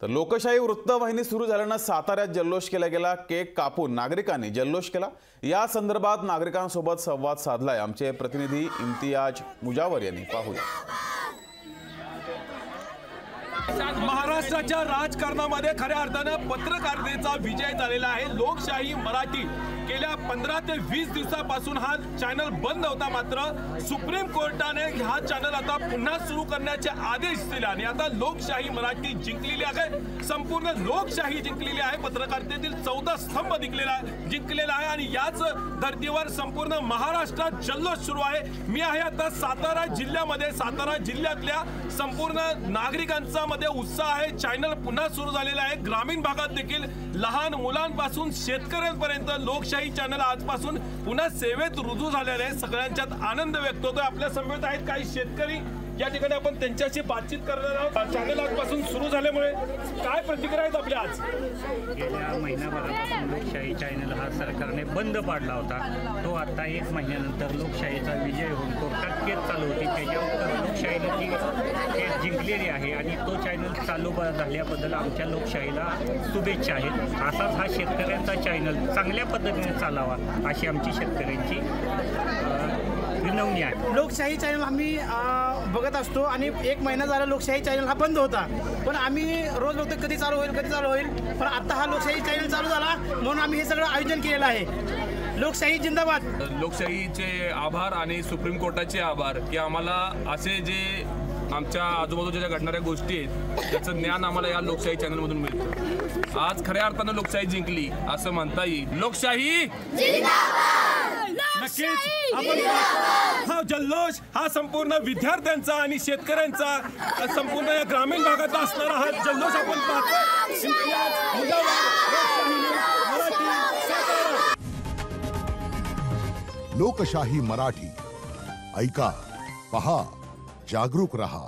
तर लोकशाही वृत्तवाहिनी सुरू झाल्यानं साताऱ्यात जल्लोष केला गेला। केक कापून नागरिकांनी जल्लोष केला। या संदर्भात नागरिकांसोबत संवाद साधलाय आमचे प्रतिनिधी इम्तियाज मुजावर यांनी। पाहूया। महाराष्ट्राच्या राजकारणामध्ये खऱ्या अर्थानं पत्रकारितेचा विजय झालेला आहे। लोकशाही मराठी गेल्या 15 ते 20 दिवसापासून हा चॅनल बंद होता, मात्र सुप्रीम कोर्टाने हा चॅनल आता पुन्हा सुरू करण्याचे आदेश दिले आणि आता लोकशाही मराठी जिंकलेली आहे। संपूर्ण लोकशाही जिंकलेली आहे। पत्रकारितेतील 14 स्तंभ जिंकलेला आहे आणि याच धर्तीवर संपूर्ण महाराष्ट्रात जल्लोष सुरू आहे। मी आहे आता सातारा जिल्ह्यामध्ये। सातारा जिल्ह्यातल्या संपूर्ण नागरिकांचा मध्ये उत्साह आहे। चॅनल पुन्हा सुरू झालेला आहे। ग्रामीण भागात देखील लहान मुलांपासून शेतकऱ्यांपर्यंत लोकशाही चॅनल आजपासून पुन्हा सेवेत रुजू झालेले आहे। सगळ्यांच्यात आनंद व्यक्त होतोय। आपल्या समवेत आहेत काही शेतकरी, या ठिकाणी आपण त्यांच्याशी बातचीत करणार आहोत। चॅनल आजपासून सुरू झाल्यामुळे काय प्रतिक्रिया आहेत आपल्या? आज गेल्या महिन्याभरापासून लोकशाही चॅनल हा सरकारने बंद पाडला होता, तो आता 1 महिन्यानंतर लोकशाहीचा विजय होऊन कोर्टात केस चालू होती, त्याच्यावर लोकशाहीला ती केस जिंकलेली आहे आणि तो चॅनल चालू झाल्याबद्दल आमच्या लोकशाहीला शुभेच्छा आहेत। असाच हा शेतकऱ्यांचा चॅनल चांगल्या पद्धतीने चालावा अशी आमची शेतकऱ्यांची विनवणी आहे। लोकशाही चॅनल आम्ही बघत असतो आणि 1 महिना झाला लोकशाही चॅनल हा बंद होता, पण आम्ही रोज बघतो कधी चालू होईल, पण आता हा लोकशाही चॅनल चालू झाला म्हणून आम्ही हे सगळं आयोजन केलेलं आहे। लोकशाही जिंदाबाद। लोकशाहीचे आभार आणि सुप्रीम कोर्टाचे आभार की आम्हाला असे जे आमच्या आजूबाजूच्या ज्या घडणाऱ्या गोष्टी आहेत त्याचं ज्ञान आम्हाला या लोकशाही चॅनलमधून मिळतं। आज खऱ्या अर्थानं लोकशाही जिंकली असं म्हणता येईल। लोकशाही नक्कीच आपण हा जल्लोष हा संपूर्ण विद्यार्थ्यांचा आणि शेतकऱ्यांचा संपूर्ण या ग्रामीण भागात असणारा हा जल्लोष आपण पाहतो। लोकशाही मराठी ऐका, पहा, जागरूक रहा।